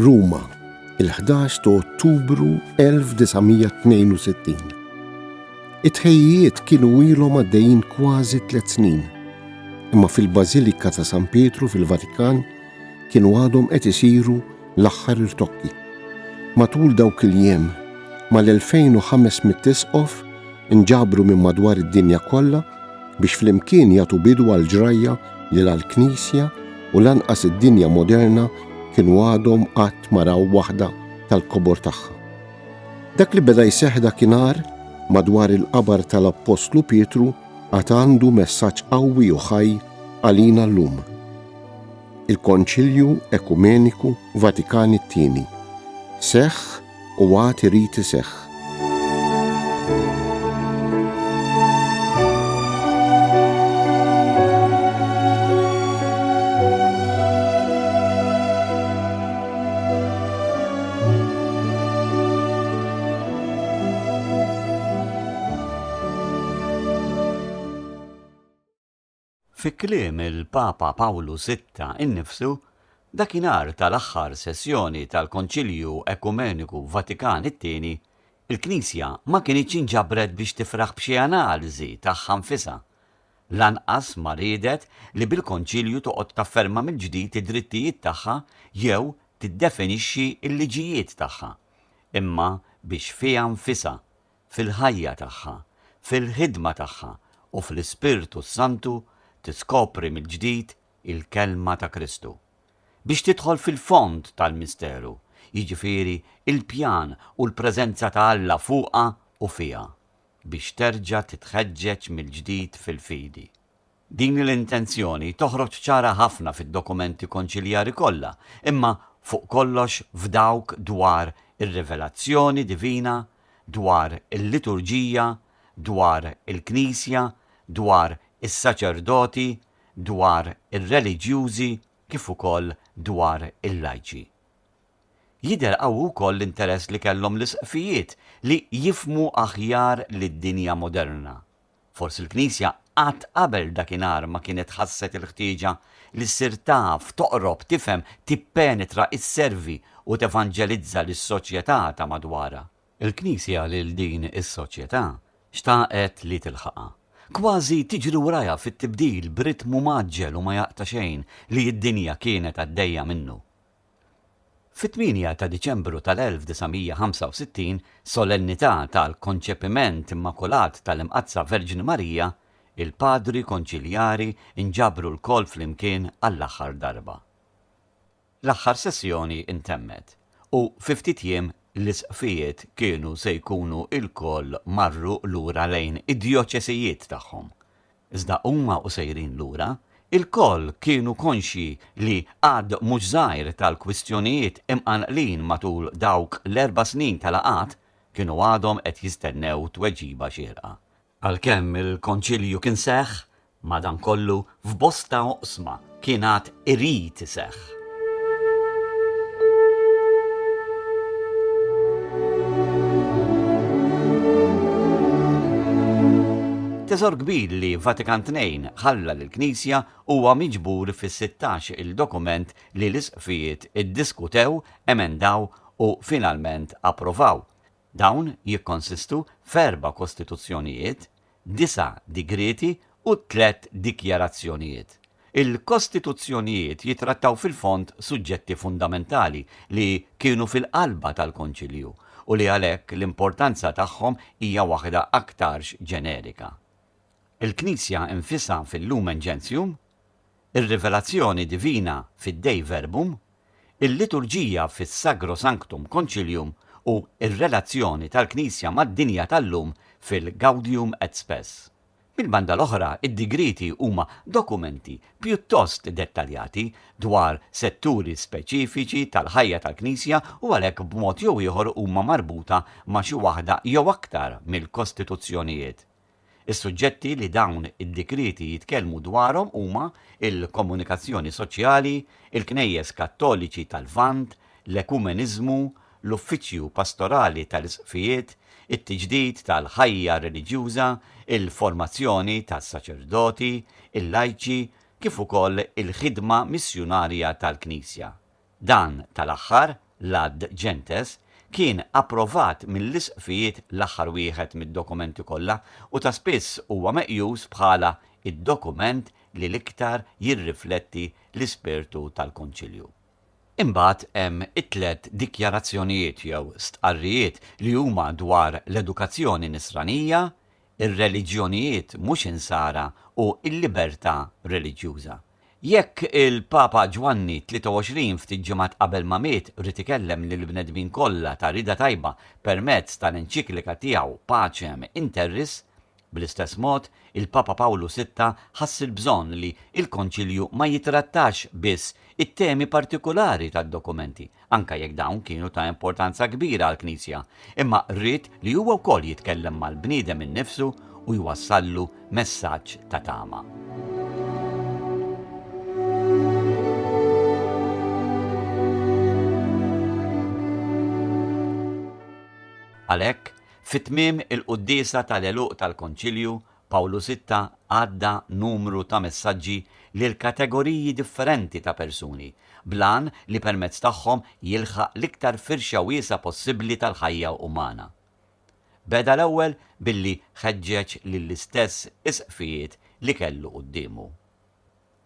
Ruma, il-11 ta' Ottubru 1962. It-tħejjiet kienu ilhom għaddejjin kważi 3 snin, imma fil-Bażilika ta' San Pietru fil-Vatikan kienu għadhom qed isiru l-aħħar irtokki. Matul dawk il-jiem mal-2500 tisqof inġabru minn madwar id-dinja kollha biex flimkien jagħtu bidu għall-ġrajja lil għall-Knisja u lanqas id-dinja moderna kienu għadhom qatt ma raw waħda tal-kobor tagħha. Dak li beda jseħħ dakinhar madwar il-qabar tal-Apostlu Pietru għad għandu messaġġ qawwi u ħaj għalina llum. Il-Konċilju Ekumeniku Vatikani II seħħ u għad irid iseħħ. Fi kliem il-Papa Pawlu VI innifsu, dakinhar tal-aħħar sessjoni tal-Konċilju Ekumeniku Vatikan II, il-Knisja ma kienitx inġabret biex tifraħ b'xi analiżi tagħha nfisha. Lanqas ma riedet li bil-Konċilju toqgħod tafferma mill-ġdid id-drittijiet tagħha jew tiddefinixxi l-liġijiet tagħha, imma biex fiha nfisha, fil-ħajja tagħha, fil-ħidma tagħha u fl-Ispirtu Santu tiskopri mill-ġdid il-kelma ta' Kristu. Biex tidħol fil-fond tal-misteru, jiġifieri il-pjan u l-preżenza ta' Alla fuqha u fiha, biex terġa' titħeġġeġ mill-ġdid fil-fidi. Din l-intenzjoni toħroġ ċara ħafna fid-dokumenti konċiljari kollha, imma fuq kollox f'dawk dwar ir-rivelazzjoni divina, dwar il-liturġija, dwar il-Knisja, dwar is-saċerdoti, dwar ir-reliġjużi kif ukoll dwar il-lajċi. Jidher hawn ukoll l-interess li kellhom l-isqfijiet li jifhmu aħjar lid-dinja moderna. Forsi l-Knisja qatt qabel dakinhar ma kienet ħasset il-ħtieġa li ssir taf, toqrob, tifhem, tippenetra, isservi u tevanġelizza lis-soċjetà ta' madwarha. Il-Knisja lil din is-soċjetà xtaqet li tilħaqha. Kważi tiġri warajha fit-tibdil b'ritmu maġġel u ma jaqta' xejn li d-dinja kienet għaddejja minnu. Fit-8 ta' Diċembru tal-1965, solennità tal-konċepiment immakulat tal-Imqazza Verġin Marija, il-Padri Konċiljari inġabru l-koll flimkien għall-aħħar darba. L-aħħar sessjoni intemmet u fi ftit jiem l-isqfijiet kienu se jkunu il-koll marru lura lejn id-dioċesijiet tagħhom. Iżda huma u sejrin lura, il-koll kienu konxi li għad mhux żgħir tal-kwistjonijiet imqanqlin matul dawk l-4 snin tal-għaqad kienu għadhom qed jistennew tweġiba xierqa. Għalkemm il-Konċilju kien seħħ, madankollu f'bosta oqsma kien għad irid iseħħ. Teżor kbir li Vatikan II ħalla lill-Knisja huwa miġbur fis-16 il-dokument li l-isqfijiet iddiskutew, emendaw u finalment approvaw. Dawn jikkonsistu f'4 kostituzzjonijiet, 9 digreti u 3 dikjarazzjonijiet. Il-kostituzzjonijiet jitrattaw fil-fond suġġetti fundamentali li kienu fil-qalba tal-Konċilju u li għalhekk l-importanza tagħhom hija waħda aktarx ġenerika. Il-Knisja infisha fil-Lumen Gentium, ir-rivelazzjoni divina fid-Dei Verbum, il-liturġija fis-Sagro Sanctum Concilium u ir-relazzjoni tal-Knisja mad-dinja tal-lum fil-Gaudium et Spes. Bil-banda l-oħra, id-digriti huma dokumenti pjuttost dettaljati dwar setturi speċifiċi tal-ħajja tal-Knisja u għalhekk b'mod jew ieħor huma marbuta ma' xi waħda jew aktar mill-kostituzzjonijiet. Is-suġġetti li dawn id-dikriti jitkellmu dwarhom huma il-komunikazzjoni soċjali, il-Knejjes Kattoliċi tal-Lvant, l-Ekumeniżmu, l-Uffiċċju Pastorali tal-Isqfijiet, it-tiġdid tal-ħajja reliġjuża, il-formazzjoni tas-saċerdoti, il-lajċi, kif ukoll il-ħidma missjonarja tal-Knisja. Dan tal-aħħar l-Ad Gentes, kien approvat mill-isqfijiet l-aħħar wieħed mid-dokumenti kollha u ta' spiss huwa meqjus bħala id-dokument li l-iktar jirrifletti l-ispirtu tal-Konċilju. Imbagħad hemm it-tliet dikjarazzjonijiet jew stqarrijiet li huma dwar l-edukazzjoni nisranija, ir-reliġjonijiet mhux insara u l-libertà reliġjuża. Jekk il-Papa Ġwanni 23 ftit ġimgħat qabel ma miet rid ikellem lill-bnedmin kollha ta' rida tajba permezz tal-enċiklika tiegħu Pacem in Terris, bl-istess mod il-Papa Pawlu VI ħass il-bżonn li il-Konċilju ma jitrattax biss it-temi partikolari tad-dokumenti, anke jekk dawn kienu ta' importanza kbira għall-Knisja, imma rrid li huwa wkoll jitkellem mal-bniedem innifsu u jwassallu messaġġ ta' tama. Għalhekk, fit-tmiem il-quddiesa tal-għeluq tal-Konċilju, Pawlu VI għadda numru ta' messaġġi lil kategoriji differenti ta' persuni, blan li permezz tagħhom jilħaq l-iktar firxa wiesa possibbli tal-ħajja umana. Beda l-ewwel billi ħeġġeġ lill-istess isqfijiet li kellu qudiemu.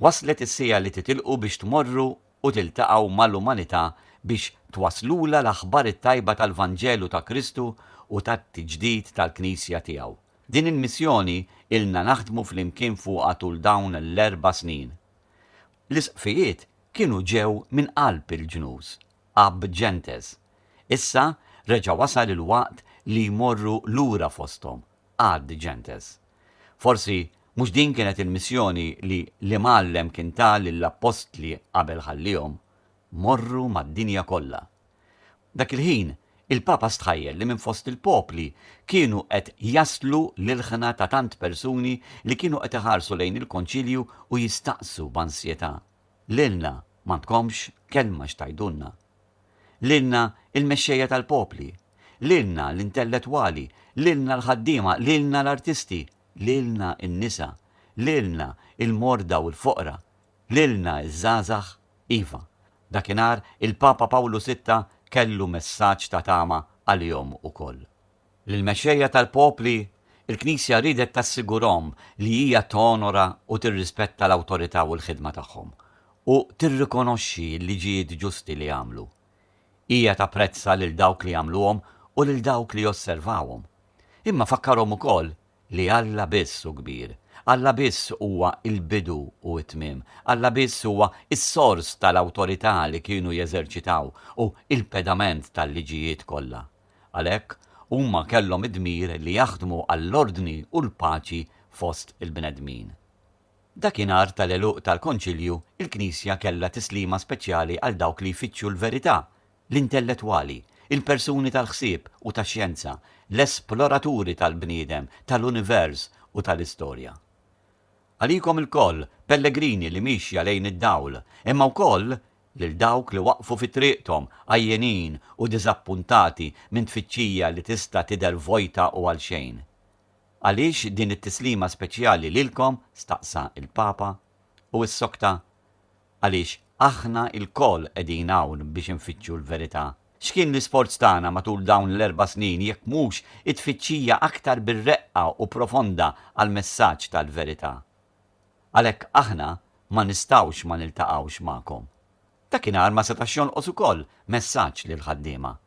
Waslet is-sija li titilqu biex tmorru u tiltaqgħu mal-umanità biex twaslula l-aħbar it-tajba tal-Vanġelu ta' Kristu u tat-tiġdid tal-Knisja tiegħu. Din il-missjoni ilna naħdmu flimkien fuqha tul dawn l-4 snin. L-isqfijiet kienu ġew minn qalb il-ġnus, Ab Gentes. Issa reġa' wasal il-waqt li jmorru lura fosthom, Ad Gentes. Forsi mhux din kienet il-missjoni li l-imgħallem kien ta' lill-apostli qabel ħallihom, morru mad-dinja kollha. Dak il-ħin, il-Papa stħajjel li minn fost il-popli kienu qed jaslu l-ħna ta' tant persuni li kienu qed iħarsu lejn il-Konċilju u jistaqsu b'ansjetà. Lilna m'għandkomx kelma x'tajdulna. Lilna il-mexxejja tal-popli, lilna l-intellettwali, lilna l-ħaddiema, lilna l-artisti, lilna n-nisa, lilna il-morda u l-foqra, lilna iż-żgħażagħ, iva. Dakinhar il-Papa Pawlu VI kellu messaġġ ta' tama għalihom ukoll. Lill-mexxejja tal-popli, il-Knisja ridet tassigurhom li hija tonora u tirrispetta l-awtorità u l-ħidma tagħhom u tirrikonoxxi l-liġijiet ġusti li għamlu. Hija tapprezza lil dawk li għamluhom u lil dawk li osservawhom. Imma fakkarhom ukoll li Alla biss hu kbir, Alla biss huwa il-bidu u t-tmiem, Alla biss huwa is-sors tal-awtorità li kienu jeżerċitaw u il-pedament tal-liġijiet kollha. Għalhekk huma kellhom id-dmir li jaħdmu għall-ordni u l-paċi fost il-bnedmin. Dakinhar tal-għeluq tal-Konċilju, il-Knisja kellha tislima speċjali għal dawk li jfittxu l-verità, l-intellettwali, il-persuni tal-ħsieb u tax-xjenza, l-esploraturi tal-bniedem, tal-univers u tal-istorja. Għalikom il-koll, pellegrini li mixja lejn id-dawl, imma wkoll lil dawk li waqfu fi triqthom għajjenin u diżappuntati minn tfittxija li tista' tidher vojta u għal xejn. Għaliex din it-tislima speċjali lilkom, staqsa il-Papa, u s-sokta, għaliex aħna il-koll qegħdin hawn biex infittxu l-verità. X'kien l-isforz tagħna matul dawn l-4 snin jekk mhux it-tfittxija aktar bir-reqqa u profonda għal messaġġ tal-verità. Għalhekk aħna ma nistgħux ma niltaqgħux magħkom. Dakinhar ma setax jonqos ukoll messaġġ lil ħaddiema.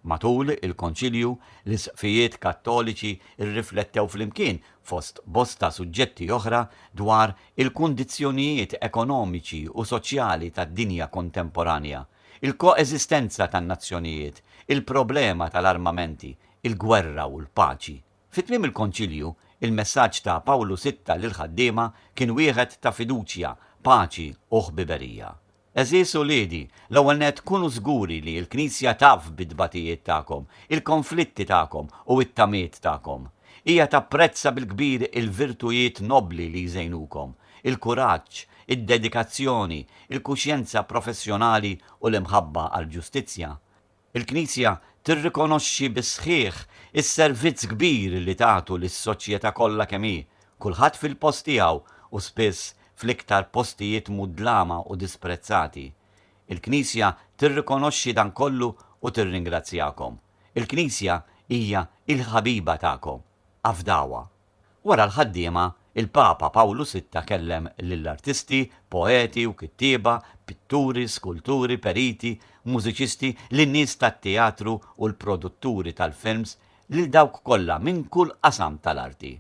Matul il-Konċilju l-isqfijiet Kattoliċi rriflettew flimkien fost bosta suġġetti oħra dwar il-kundizzjonijiet ekonomiċi u soċjali tad-dinja kontemporanja, il-koeżistenza tan-nazzjonijiet, il-problema tal-armamenti, il-gwerra u l-paċi. Fit-tmiem il-Konċilju, il-messaġġ ta' Pawlu VI lil ħaddiema kien wieħed ta' fiduċja, paċi u ħbiberija. Eżis u liedi, l-ewwel nett kunu żguri li l-Knisja taf bid-dbatijiet tagħkom, il-konflitti tagħkom u t-tamiet tagħkom. Hija tapprezza bil-kbir il-virtujiet nobli li jżejnukom, il-kuraġġ, id-dedikazzjoni, il-kuxjenza professjonali u l-imħabba għall-ġustizzja. Il-Knisja tirrikonoxxi bis-sħiħ is-servizz kbir li tagħtu lis-soċjetà kollha kemm hi, kulħadd fil-post tiegħu u spiss fl-iktar postijiet mudlama u disprezzati. Il-Knisja tirrikonoxxi dan kollu u tirringrazzjakom. Il-Knisja hija il-ħabiba tagħkom. Afdawa. Wara l-ħaddiema, il-Papa Pawlu VI kellem lill-artisti, poeti u kittieba, pitturi, skulturi, periti, mużiċisti, lin-nies tat-teatru u l-produtturi tal-films lil dawk kollha minn kull qasam tal-arti.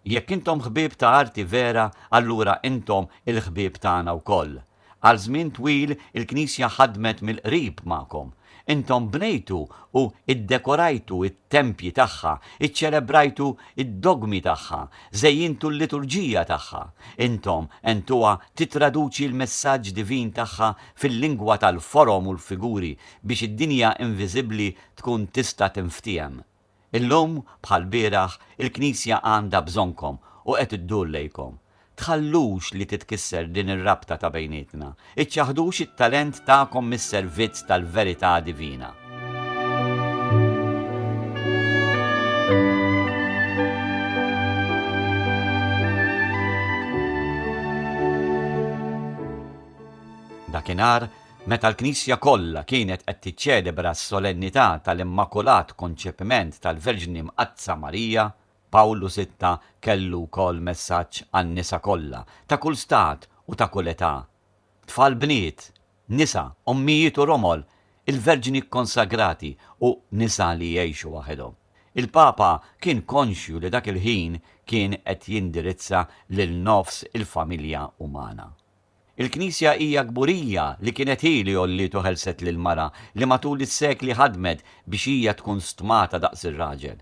Jekk intom ħbieb ta' arti vera, allura intom il-ħbieb tagħna wkoll. Għal żmien twil il-Knisja ħadmet mill-qrib magħkom. Intom bnejtu u iddekorajtu it-tempji tagħha, iċċelebrajtu id-dogmi tagħha, żejjintu l-liturġija tagħha. Intom entuha titraduċi l-messaġġ divin tagħha fil-lingwa tal-forom u l-figuri biex id-dinja inviżibbli tkun tista' tinftiem. Illum bħal bieraħ il-Knisja għandha bżonkom u qed iddur lejkom. Tħallux li titkisser din ir-rabta ta' bejnietna. Iċċaħdux it-talent tagħkom mis-servizz tal-verità divina. Dakinhar, meta l-Knisja kollha kienet qed tiċċelebra s-solennità tal-Immakulat Konċepiment tal-Verġini Mqazza Marija, Pawlu VI kellu wkoll messaġġ għan-nisa kollha ta' kull stat u ta' kull età. Tfal bniet, nisa, ommijiet u romol, il-verġini konsagrati u nisa li jgħixu waħedhom. Il-Papa kien konxju li dak il-ħin kien qed jindirizza lil nofs il-familja umana. Il-Knisja hija gburija li kienet ili olli toħelset lil mara li matul is-sekli ħadmet biex hija tkun stmata daqs ir-raġel.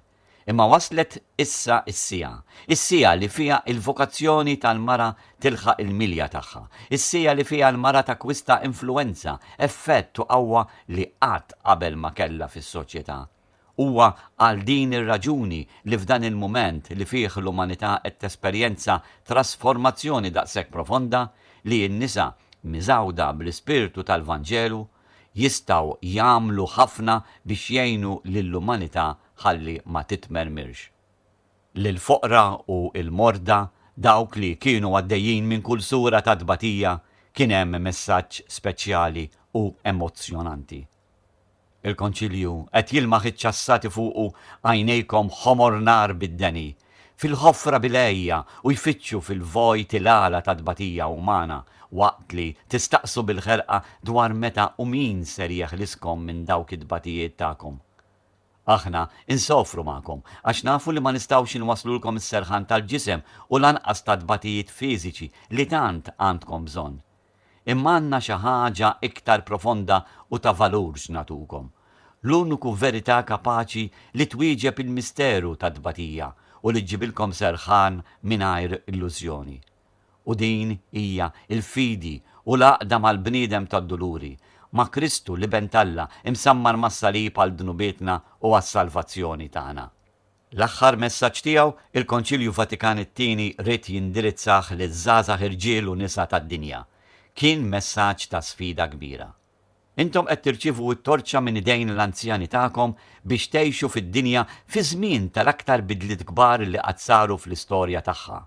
Imma waslet issa is-sija li fiha il-vokazzjoni tal-mara tilħaq il-milja tagħha, is-sija li fiha l-mara takwista influenza, effett u qawwa li qatt qabel ma kellha fis-soċjetà. Huwa għal din ir-raġuni li f'dan il-mument li fih l-umanità qed tesperjenza trasformazzjoni daqshekk profonda li n-nisa miżawda bl-ispirtu tal-Vanġelu jistgħu jagħmlu ħafna biex jgħinu lill-umanità ħalli ma titmermirx. Lil-foqra u il-morda, dawk li kienu għaddejjin minn kull sura ta' tbatija, kien hemm messaġġ speċjali u emozzjonanti. Il-Konċilju qed jilmaħ iċċassati fuqu għajnejkom ħomor nar bid-deni, fil-ħofra bilejja u jfittxu fil-vojt il-għala ta' tbatija umana, waqt li tistaqsu bil-ħerqa dwar meta u min ser jeħliskom minn dawk id-tbatijiet tagħkom. Aħna insofru magħkom għax nafu li ma nistgħux inwaslulkom is-serħan tal-ġisem u lanqas ta' tbatijiet fiżiċi li tant għandkom bżonn. Imma għandna xi ħaġa iktar profonda u ta' valur x'natukom. L-uniku verità kapaċi li twieġeb il-misteru ta' tbatija u li ġibilkom serħan mingħajr illużjoni. U din hija il-fidi u l-għaqda mal-bniedem tad-duluri ma' Kristu li bentalla imsammar mas-salib għal dnubietna u għas-salvazzjoni tagħna. L-aħħar messaġġ tiegħu il-Konċilju Vatikan II rid jindirizzah liż-żgħażagħ irġiel u nisa tad-dinja. Kien messaġġ ta' sfida kbira. Intom qed tirċievu t-torċa minn idejn l-anzjani tagħkom biex tgħixu fid-dinja fi żmien tal-aktar bidliet kbar li qatt saru fl-istorja tagħha.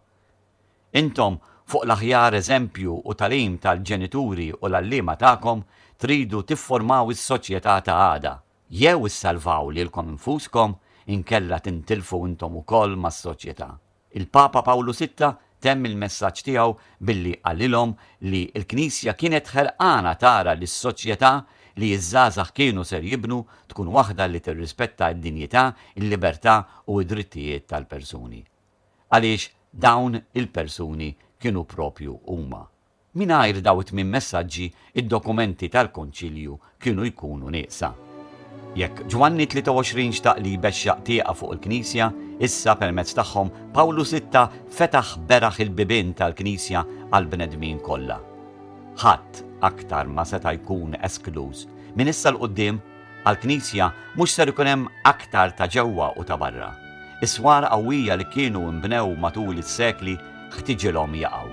Intom fuq l-aħjar eżempju u talim tal-ġenituri u l-allima tagħkom tridu tiffurmaw is-soċjetà ta' għada, jew issalvaw lilkom infuskom inkella tintilfu intom ukoll mas-soċjetà. Il-Papa Pawlu VI temm il-messaġġ tiegħu billi qalilhom li l-Knisja kienet ħerqana tara li s-soċjetà li ż-żgħażagħ kienu ser jibnu tkun waħda li tirrispetta d-dinjità, il-libertà u d-drittijiet tal-persuni. Għaliex dawn il-persuni kienu propju huma. Mingħajr daw it-tmien messaġġi, id-dokumenti tal-Konċilju kienu jkunu nieqsa. Jekk Ġwanni 23 xtaq li jbexxaq tieqa fuq il-Knisja, issa permezz tagħhom Pawlu VI fetaħ beraħ il-bibien tal-Knisja għall bnedmin kollha. Ħadd aktar ma seta' jkun eskluż. Min issa l-qudiem għall-Knisja mhux ser ikun hemm aktar ta' ġewwa u ta' barra. Is-swar qawwija li kienu mbnew matul is-sekli ħtiġilhom jaqgħu.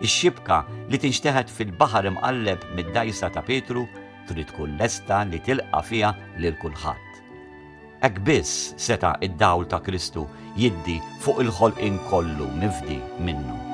Ix-xibka li tinxteħed fil-baħar imqalleb mid-dajsa ta' Petru trid tkun lesta li tilqa' fiha lil kulħadd. Hekk biss seta' id-dawl ta' Kristu jiddi fuq il-ħolqien kollu mifdi minnu.